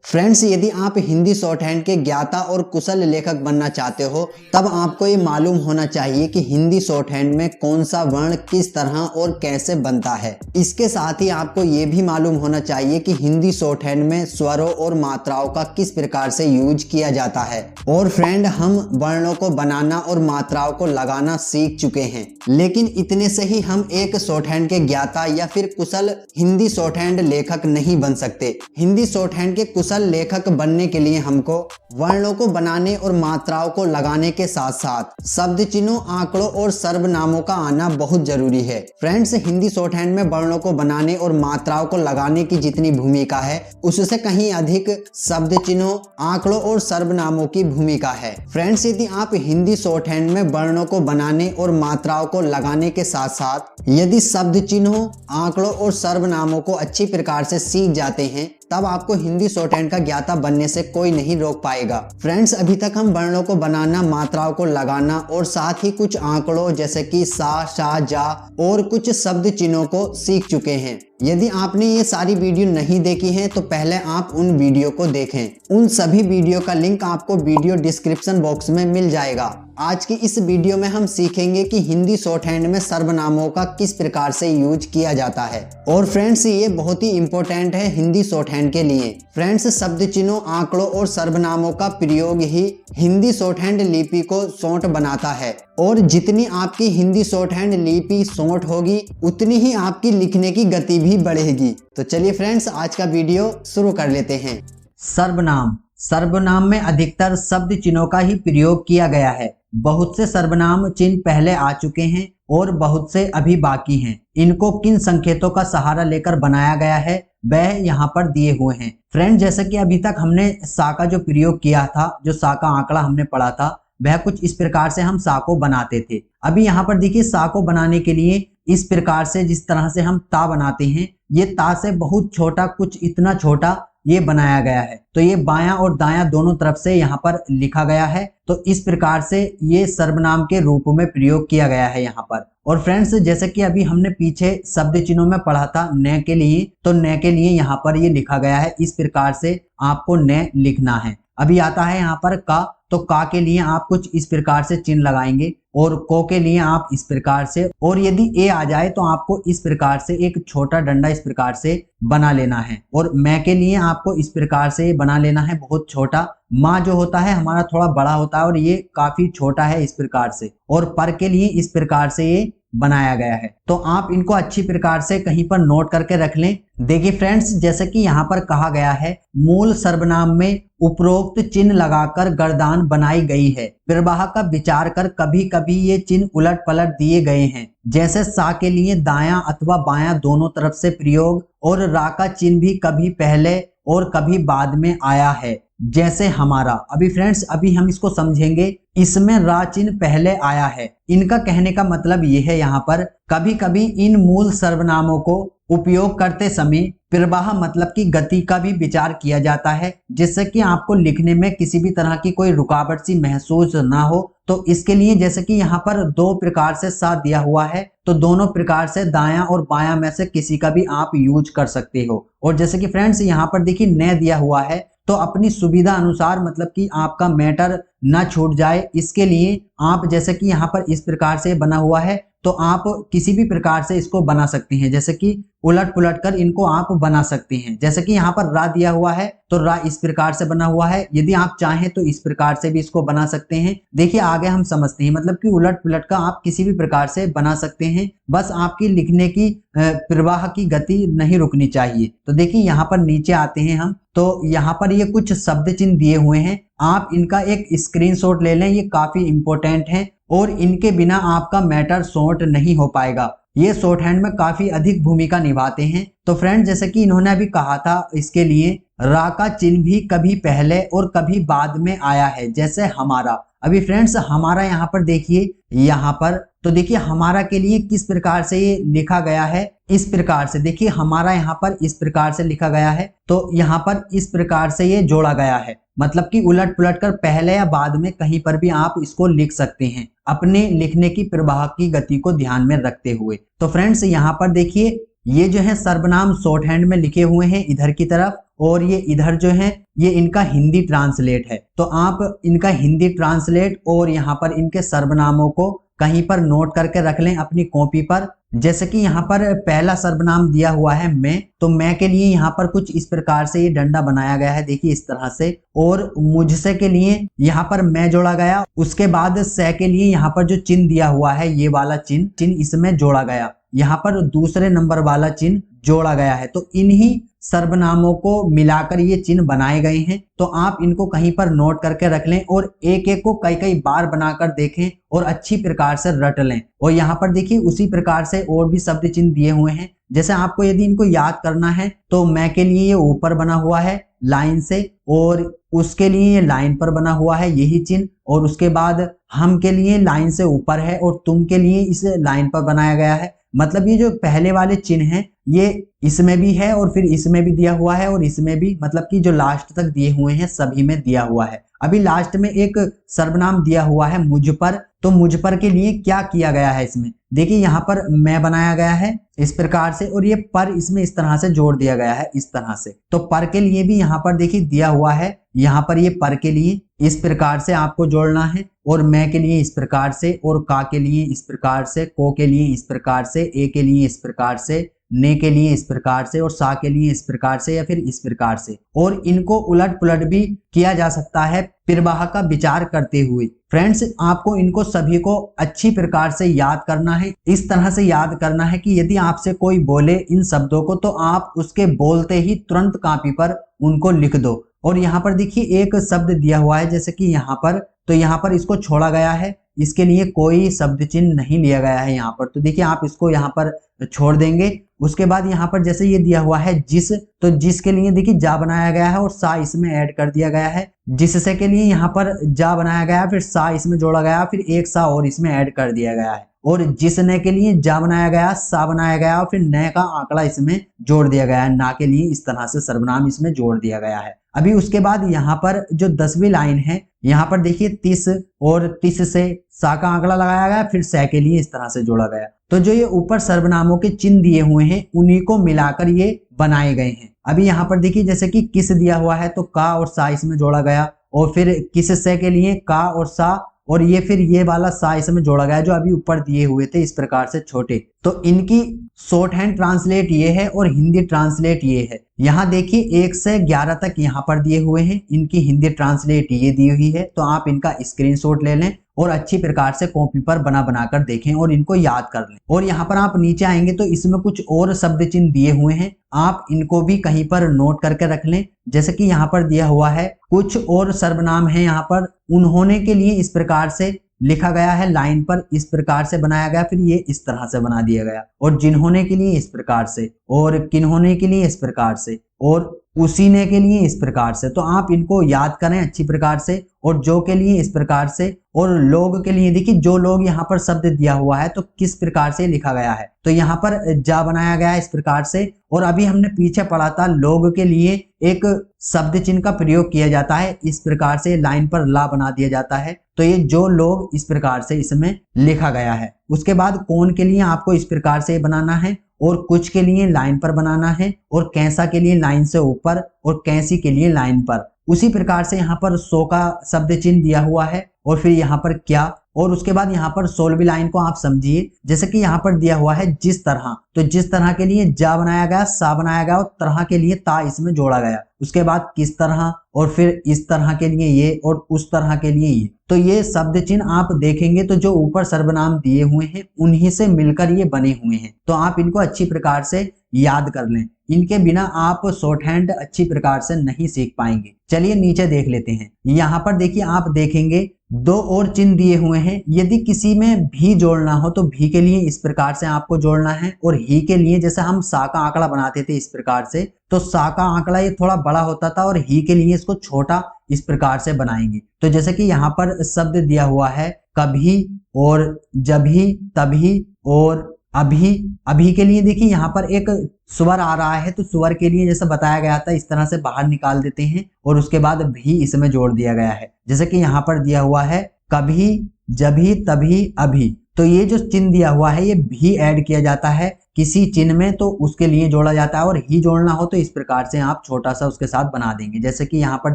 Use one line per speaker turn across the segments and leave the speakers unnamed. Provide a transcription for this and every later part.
Friends, यदि आप Hindi short hand के ज्ञाता और कुशल लेखक बनना चाहते हो तब आपको ये मालूम होना चाहिए कि हिंदी शॉर्ट हैंड में कौन सा वर्ण किस तरह और कैसे बनता है। इसके साथ ही आपको ये भी मालूम होना चाहिए कि हिंदी शॉर्ट हैंड में स्वरों और मात्राओं का किस प्रकार से यूज किया जाता है। और फ्रेंड, हम वर्णों को बनाना और मात्राओं को लगाना सीख चुके हैं, लेकिन इतने से ही हम एक शॉर्ट हैंड के ज्ञाता या फिर कुशल हिंदी शॉर्ट हैंड लेखक नहीं बन सकते। हिंदी शॉर्ट हैंड के कुशल लेखक बनने के लिए हमको वर्णों को बनाने और मात्राओं को लगाने के साथ साथ शब्द चिन्हों, आंकड़ों और सर्वनामों का आना बहुत जरूरी है। फ्रेंड्स, हिंदी शॉर्ट हैंड में वर्णों को बनाने और मात्राओं को लगाने की जितनी भूमिका है उससे कहीं अधिक शब्द चिन्हों, आंकड़ों और सर्वनामों की भूमिका है। फ्रेंड्स, यदि आप हिंदी शॉर्ट हैंड में वर्णों को बनाने और मात्राओं को लगाने के साथ साथ यदि शब्द चिन्हों, आंकड़ों और सर्वनामों को अच्छी प्रकार से सीख जाते हैं तब आपको हिंदी शॉर्ट हैंड का ज्ञाता बनने से कोई नहीं रोक पाएगा। फ्रेंड्स, अभी तक हम वर्णों को बनाना, मात्राओं को लगाना और साथ ही कुछ आंकड़ों जैसे कि सा, शा, जा और कुछ शब्द चिन्हों को सीख चुके हैं। यदि आपने ये सारी वीडियो नहीं देखी है तो पहले आप उन वीडियो को देखें। उन सभी वीडियो का लिंक आपको वीडियो डिस्क्रिप्शन बॉक्स में मिल जाएगा। आज की इस वीडियो में हम सीखेंगे कि हिंदी शॉर्ट हैंड में सर्वनामों का किस प्रकार से यूज किया जाता है। और फ्रेंड्स, ये बहुत ही इंपॉर्टेंट है हिंदी शॉर्ट हैंड के लिए। फ्रेंड्स, शब्द चिन्हों, आंकड़ों और सर्वनामों का प्रयोग ही हिंदी शॉर्ट हैंड लिपि को शॉर्ट बनाता है। और जितनी आपकी हिंदी शॉर्ट हैंड लिपि शॉर्ट होगी उतनी ही आपकी लिखने की गति भी बढ़ेगी। तो चलिए फ्रेंड्स, आज का वीडियो शुरू कर लेते हैं। सर्वनाम। सर्वनाम में अधिकतर शब्द चिन्हों का ही प्रयोग किया गया है। बहुत से सर्वनाम चिन्ह पहले आ चुके हैं और बहुत से अभी बाकी हैं। इनको किन संकेतों का सहारा लेकर बनाया गया है वह यहाँ पर दिए हुए हैं। फ्रेंड, जैसे कि अभी तक हमने सा का जो प्रयोग किया था, जो सा का आंकड़ा हमने पढ़ा था, वह कुछ इस प्रकार से हम सा को बनाते थे। अभी यहाँ पर देखिए, सा को बनाने के लिए इस प्रकार से जिस तरह से हम ता बनाते हैं, ये ता से बहुत छोटा, कुछ इतना छोटा ये बनाया गया है। तो ये बायां और दायां दोनों तरफ से यहाँ पर लिखा गया है। तो इस प्रकार से ये सर्वनाम के रूप में प्रयोग किया गया है यहाँ पर। और फ्रेंड्स, जैसे कि अभी हमने पीछे शब्द चिन्हों में पढ़ा था न के लिए, तो न के लिए यहाँ पर ये लिखा गया है। इस प्रकार से आपको न लिखना है। अभी आता है यहाँ पर का, तो का के लिए आप कुछ इस प्रकार से चिन्ह लगाएंगे और को के लिए आप इस प्रकार से, और यदि ए आ जाए तो आपको इस प्रकार से एक छोटा डंडा इस प्रकार से बना लेना है। और मैं के लिए आपको इस प्रकार से बना लेना है, बहुत छोटा। माँ जो होता है हमारा थोड़ा बड़ा होता है और ये काफी छोटा है इस प्रकार से। और पर के लिए इस प्रकार से ये बनाया गया है। तो आप इनको अच्छी प्रकार से कहीं पर नोट करके रख लें। देखिए फ्रेंड्स, जैसे कि यहाँ पर कहा गया है, मूल सर्वनाम में उपरोक्त चिन्ह लगाकर गर्दान बनाई गई है। प्रवाह का विचार कर कभी कभी ये चिन्ह उलट पलट दिए गए हैं, जैसे सा के लिए दायां अथवा बायां दोनों तरफ से प्रयोग, और रा का चिन्ह भी कभी पहले और कभी बाद में आया है, जैसे हमारा। अभी फ्रेंड्स, अभी हम इसको समझेंगे। इसमें रा चिन्ह पहले आया है। इनका कहने का मतलब ये है, यहाँ पर कभी कभी इन मूल सर्वनामों को उपयोग करते समय प्रवाह मतलब की गति का भी विचार किया जाता है, जिससे कि आपको लिखने में किसी भी तरह की कोई रुकावट सी महसूस ना हो। तो इसके लिए जैसे कि यहाँ पर दो प्रकार से सा दिया हुआ है, तो दोनों प्रकार से दायां और बायां में से किसी का भी आप यूज कर सकते हो। और जैसे कि फ्रेंड्स, यहाँ पर देखिए न दिया हुआ है, तो अपनी सुविधा अनुसार, मतलब कि आपका मैटर ना छूट जाए, इसके लिए आप जैसे कि यहाँ पर इस प्रकार से बना हुआ है, तो आप किसी भी प्रकार से इसको बना सकते हैं। जैसे कि उलट पुलट कर इनको आप बना सकते हैं। जैसे कि यहाँ पर रा दिया हुआ है, तो रा इस प्रकार से बना हुआ है। यदि आप चाहें तो इस प्रकार से भी इसको बना सकते हैं। देखिए आगे हम समझते हैं, मतलब कि उलट पुलट का आप किसी भी प्रकार से बना सकते हैं। बस आपकी लिखने की प्रवाह की गति नहीं रुकनी चाहिए। तो देखिए यहाँ पर नीचे आते हैं हम, तो यहाँ पर ये कुछ शब्द चिन्ह दिए हुए हैं। आप इनका एक स्क्रीनशॉट ले लें, ये काफी इंपॉर्टेंट है और इनके बिना आपका मैटर शॉर्ट नहीं हो पाएगा। ये शॉर्ट हैंड में काफी अधिक भूमिका निभाते हैं। तो फ्रेंड, जैसे कि इन्होंने अभी कहा था, इसके लिए रा का चिन्ह भी कभी पहले और कभी बाद में आया है, जैसे हमारा। अभी फ्रेंड्स, हमारा यहाँ पर देखिए, यहाँ पर तो देखिए हमारा के लिए किस प्रकार से ये लिखा गया है। इस प्रकार से देखिए हमारा यहाँ पर इस प्रकार से लिखा गया है, तो यहाँ पर इस प्रकार से ये जोड़ा गया है। मतलब कि उलट पुलट कर पहले या बाद में कहीं पर भी आप इसको लिख सकते हैं, अपने लिखने की प्रवाह की गति को ध्यान में रखते हुए। तो फ्रेंड्स, यहाँ पर देखिए ये जो है सर्वनाम शॉर्ट हैंड में लिखे हुए हैं इधर की तरफ, और ये इधर जो है ये इनका हिंदी ट्रांसलेट है। तो आप इनका हिंदी ट्रांसलेट और यहाँ पर इनके सर्वनामों को कहीं पर नोट करके रख लें अपनी कॉपी पर। जैसे कि यहाँ पर पहला सर्वनाम दिया हुआ है मैं, तो मैं के लिए यहाँ पर कुछ इस प्रकार से ये डंडा बनाया गया है, देखिए इस तरह से। और मुझसे के लिए यहाँ पर मैं जोड़ा गया, उसके बाद से के लिए यहाँ पर जो चिन्ह दिया हुआ है ये वाला चिन्ह इसमें जोड़ा गया, यहाँ पर दूसरे नंबर वाला चिन्ह जोड़ा गया है। तो इन्हीं सर्वनामों को मिलाकर ये चिन्ह बनाए गए हैं। तो आप इनको कहीं पर नोट करके रख लें और एक एक को कई कई बार बनाकर देखें और अच्छी प्रकार से रट लें। और यहाँ पर देखिए उसी प्रकार से और भी शब्द चिन्ह दिए हुए हैं। जैसे आपको यदि इनको याद करना है तो मैं के लिए ये ऊपर बना हुआ है लाइन से, और उसके लिए ये लाइन पर बना हुआ है यही चिन्ह, और उसके बाद हम के लिए लाइन से ऊपर है और तुम के लिए इस लाइन पर बनाया गया है। मतलब ये जो पहले वाले चिन्ह हैं ये इसमें भी है और फिर इसमें भी दिया हुआ है और इसमें भी, मतलब कि जो लास्ट तक दिए हुए हैं सभी में दिया हुआ है। अभी लास्ट में एक सर्वनाम दिया हुआ है मुझ पर, तो मुझ पर के लिए क्या किया गया है इसमें, देखिए यहाँ पर मैं बनाया गया है इस प्रकार से, और ये पर इसमें इस तरह से जोड़ दिया गया है इस तरह से। तो पर के लिए भी यहाँ पर देखिए दिया हुआ है, यहाँ पर ये पर के लिए इस प्रकार से आपको जोड़ना है, और मैं के लिए इस प्रकार से, और का के लिए इस प्रकार से, को के लिए इस प्रकार से, ए के लिए इस प्रकार से, ने के लिए इस प्रकार से, और सा के लिए इस प्रकार से या फिर इस प्रकार से। और इनको उलट पुलट भी किया जा सकता है प्रवाह का विचार करते हुए। फ्रेंड्स, आपको इनको सभी को अच्छी प्रकार से याद करना है, इस तरह से याद करना है कि यदि आपसे कोई बोले इन शब्दों को तो आप उसके बोलते ही तुरंत कॉपी पर उनको लिख दो। और यहाँ पर देखिए एक शब्द दिया हुआ है जैसे कि यहाँ पर, तो यहाँ पर इसको छोड़ा गया है, इसके लिए कोई शब्द चिन्ह नहीं लिया गया है यहाँ पर। तो देखिए आप इसको यहाँ पर छोड़ देंगे। उसके बाद यहाँ पर जैसे ये दिया हुआ है जिस, तो जिस के लिए देखिए जा बनाया गया है और सा इसमें ऐड कर दिया गया है। जिससे के लिए यहाँ पर जा बनाया गया है, फिर सा इसमें जोड़ा गया, फिर एक सा और इसमें ऐड कर दिया गया है। और जिसने के लिए जा बनाया गया, सा बनाया गया, और फिर न का आंकड़ा इसमें जोड़ दिया गया है, ना के लिए इस तरह से सर्वनाम इसमें जोड़ दिया गया है। अभी उसके बाद यहाँ पर जो 10वीं लाइन है, यहाँ पर देखिए तिस, और तिस से सा का आंकड़ा लगाया गया, फिर से के लिए इस तरह से जोड़ा गया। तो जो ये ऊपर सर्वनामों के चिन्ह दिए हुए हैं उन्हीं को मिलाकर ये बनाए गए हैं। अभी यहाँ पर देखिए जैसे कि किस दिया हुआ है तो का और सा इसमें जोड़ा गया, और फिर किस से के लिए का और सा, और ये फिर ये वाला सा इसमें जोड़ा गया जो अभी ऊपर दिए हुए थे इस प्रकार से छोटे। तो इनकी शॉर्ट हैंड ट्रांसलेट ये है और हिंदी ट्रांसलेट ये है। यहाँ देखिए 1 से 11 तक यहाँ पर दिए हुए हैं, इनकी हिंदी ट्रांसलेट ये दी हुई है। तो आप इनका स्क्रीनशॉट ले लें और अच्छी प्रकार से कॉपी पर बनाकर देखें और इनको याद कर लें। और यहाँ पर आप नीचे आएंगे तो इसमें कुछ और शब्द चिन्ह दिए हुए हैं, आप इनको भी कहीं पर नोट करके रख लें। जैसे कि यहाँ पर दिया हुआ है कुछ और सर्वनाम है, यहाँ पर उन्होंने के लिए इस प्रकार से लिखा गया है, लाइन पर इस प्रकार से बनाया गया, फिर ये इस तरह से बना दिया गया, और जिन्होंने के लिए इस प्रकार से, और किन्होंने के लिए इस प्रकार से, और उसी ने के लिए इस प्रकार से। तो आप इनको याद करें अच्छी प्रकार से, और जो के लिए इस प्रकार से, और लोग के लिए देखिए जो लोग यहाँ पर शब्द दिया हुआ है तो किस प्रकार से लिखा गया है, तो यहाँ पर जा बनाया गया है इस प्रकार से। और अभी हमने पीछे पढ़ा था लोग के लिए एक शब्द चिन्ह का प्रयोग किया जाता है, इस प्रकार से लाइन पर ला बना दिया जाता है। तो ये जो लोग इस प्रकार से इसमें लिखा गया है। उसके बाद कौन के लिए आपको इस प्रकार से बनाना है, और कुछ के लिए लाइन पर बनाना है, और कैसा के लिए लाइन से ऊपर, और कैसी के लिए लाइन पर। उसी प्रकार से यहाँ पर 100 का शब्द चिन्ह दिया हुआ है, और फिर यहाँ पर क्या, और उसके बाद यहाँ पर 16वीं लाइन को आप समझिए। जैसे कि यहाँ पर दिया हुआ है जिस तरह, तो जिस तरह के लिए जा बनाया गया, सा बनाया गया, और तरह के लिए ता इसमें जोड़ा गया। उसके बाद किस तरह, और फिर इस तरह के लिए ये, और उस तरह के लिए ये। तो ये शब्द चिन्ह आप देखेंगे तो जो ऊपर सर्वनाम दिए हुए हैं उन्हीं से मिलकर ये बने हुए हैं। तो आप इनको अच्छी प्रकार से याद कर लें, इनके बिना आप शॉर्ट हैंड अच्छी प्रकार से नहीं सीख पाएंगे। चलिए नीचे देख लेते हैं। यहाँ पर देखिए आप देखेंगे 2 और चिन्ह दिए हुए हैं। यदि किसी में भी जोड़ना हो तो भी के लिए इस प्रकार से आपको जोड़ना है, और ही के लिए जैसे हम सा का आंकड़ा बनाते थे इस प्रकार से, तो सा का आंकड़ा ये थोड़ा बड़ा होता था, और ही के लिए इसको छोटा इस प्रकार से बनाएंगे। तो जैसे कि यहाँ पर शब्द दिया हुआ है कभी, और जभी, तभी, और अभी। अभी के लिए देखिए यहाँ पर एक स्वर आ रहा है, तो स्वर के लिए जैसे बताया गया था इस तरह से बाहर निकाल देते हैं, और उसके बाद भी इसमें जोड़ दिया गया है। जैसे कि यहाँ पर दिया हुआ है कभी, जभी, तभी, अभी। तो ये जो चिन्ह दिया हुआ है ये भी ऐड किया जाता है, किसी चिन्ह में तो उसके लिए जोड़ा जाता है, और ही जोड़ना हो तो इस प्रकार से आप छोटा सा उसके साथ बना देंगे। जैसे कि यहाँ पर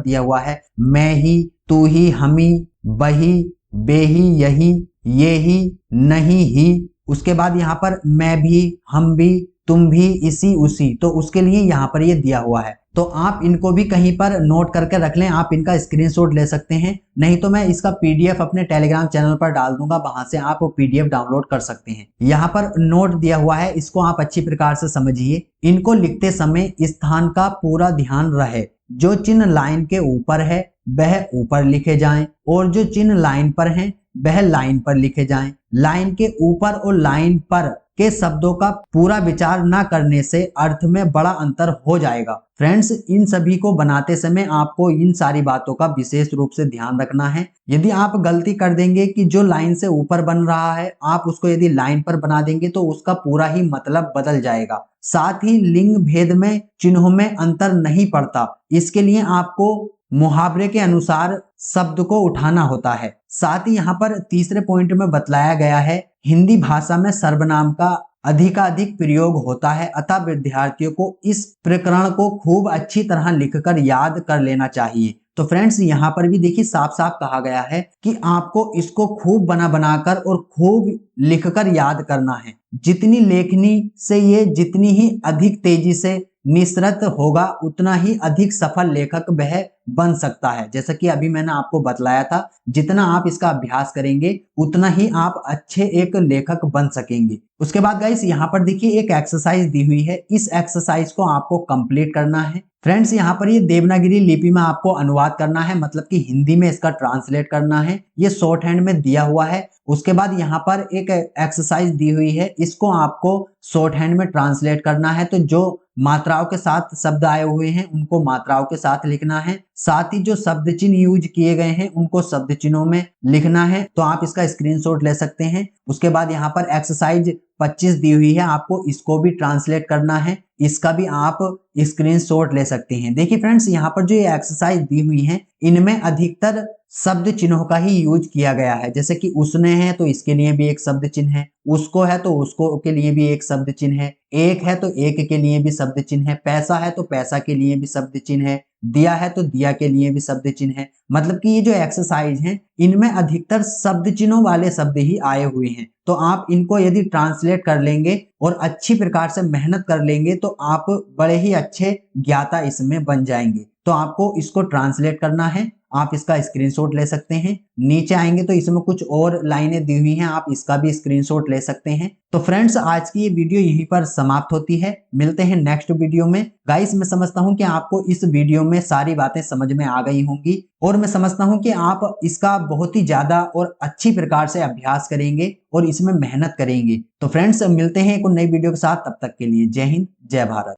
दिया हुआ है मैं ही, तू ही, हम ही, वही, बेही, यही, ये ही, नहीं ही। उसके बाद यहाँ पर मैं भी, हम भी, तुम भी, इसी, उसी, तो उसके लिए यहाँ पर ये दिया हुआ है। तो आप इनको भी कहीं पर नोट करके रख लें, आप इनका स्क्रीनशॉट ले सकते हैं, नहीं तो मैं इसका पीडीएफ अपने टेलीग्राम चैनल पर डाल दूंगा, वहां से आप पीडीएफ डाउनलोड कर सकते हैं। यहाँ पर नोट दिया हुआ है, इसको आप अच्छी प्रकार से समझिए। इनको लिखते समय स्थान का पूरा ध्यान रहे, जो चिन्ह लाइन के ऊपर है वह ऊपर लिखे जाएं, और जो चिन्ह लाइन पर हैं वह लाइन पर लिखे जाएं। लाइन के ऊपर और लाइन पर के शब्दों का पूरा विचार न करने से अर्थ में बड़ा अंतर हो जाएगा। फ्रेंड्स, इन सभी को बनाते समय आपको इन सारी बातों का विशेष रूप से ध्यान रखना है। यदि आप गलती कर देंगे कि जो लाइन से ऊपर बन रहा है आप उसको यदि लाइन पर बना देंगे तो उसका पूरा ही मतलब बदल जाएगा। साथ ही लिंग भेद में चिन्हों में अंतर नहीं पड़ता, इसके लिए आपको मुहावरे के अनुसार शब्द को उठाना होता है। साथ ही यहाँ पर तीसरे पॉइंट में बतलाया गया है, हिंदी भाषा में सर्वनाम का अधिकाधिक प्रयोग होता है, अतः विद्यार्थियों को इस प्रकरण को खूब अच्छी तरह लिखकर याद कर लेना चाहिए। तो फ्रेंड्स, यहाँ पर भी देखिए साफ साफ कहा गया है कि आपको इसको खूब बनाकर और खूब लिखकर याद करना है। जितनी लेखनी से ये जितनी ही अधिक तेजी से निसृत होगा उतना ही अधिक सफल लेखक वह बन सकता है। जैसा कि अभी मैंने आपको बतलाया था, जितना आप इसका अभ्यास करेंगे उतना ही आप अच्छे एक लेखक बन सकेंगे। उसके बाद गाइस यहाँ पर देखिए एक एक्सरसाइज दी हुई है, इस एक्सरसाइज को आपको कंप्लीट करना है। फ्रेंड्स, यहाँ पर ये देवनागरी लिपि में आपको अनुवाद करना है, मतलब कि हिंदी में इसका ट्रांसलेट करना है। ये शॉर्ट हैंड में दिया हुआ है। उसके बाद यहाँ पर एक एक्सरसाइज दी हुई है, इसको आपको शॉर्ट हैंड में ट्रांसलेट करना है। तो जो मात्राओं के साथ शब्द आए हुए हैं उनको मात्राओं के साथ लिखना है, साथ ही जो शब्द चिन्ह यूज किए गए हैं उनको शब्द चिन्हों में लिखना है। तो आप इसका स्क्रीनशॉट ले सकते हैं। उसके बाद यहाँ पर एक्सरसाइज 25 दी हुई है, आपको इसको भी ट्रांसलेट करना है, इसका भी आप स्क्रीनशॉट ले सकते हैं। देखिए फ्रेंड्स, यहाँ पर जो ये एक्सरसाइज दी हुई है इनमें अधिकतर शब्द चिन्हों का ही यूज किया गया है। जैसे कि उसने है तो इसके लिए भी एक शब्द चिन्ह है, उसको है तो उसको के लिए भी एक शब्द चिन्ह है, एक है तो एक के लिए भी शब्द चिन्ह है, पैसा है तो पैसा के लिए भी शब्द चिन्ह है, दिया है तो दिया के लिए भी शब्द चिन्ह है। मतलब कि ये जो एक्सरसाइज है इनमें अधिकतर शब्द चिन्हों वाले शब्द ही आए हुए हैं। तो आप इनको यदि ट्रांसलेट कर लेंगे और अच्छी प्रकार से मेहनत कर लेंगे तो आप बड़े ही अच्छे ज्ञाता इसमें बन जाएंगे। तो आपको इसको ट्रांसलेट करना है, आप इसका स्क्रीनशॉट ले सकते हैं। नीचे आएंगे तो इसमें कुछ और लाइनें दी हुई हैं, आप इसका भी स्क्रीनशॉट ले सकते हैं। तो फ्रेंड्स, आज की ये वीडियो यहीं पर समाप्त होती है, मिलते हैं नेक्स्ट वीडियो में। गाइस, मैं समझता हूं कि आपको इस वीडियो में सारी बातें समझ में आ गई होंगी, और मैं समझता हूं कि आप इसका बहुत ही ज्यादा और अच्छी प्रकार से अभ्यास करेंगे और इसमें मेहनत करेंगे। तो फ्रेंड्स, मिलते हैं एक नई वीडियो के साथ, तब तक के लिए जय हिंद, जय भारत।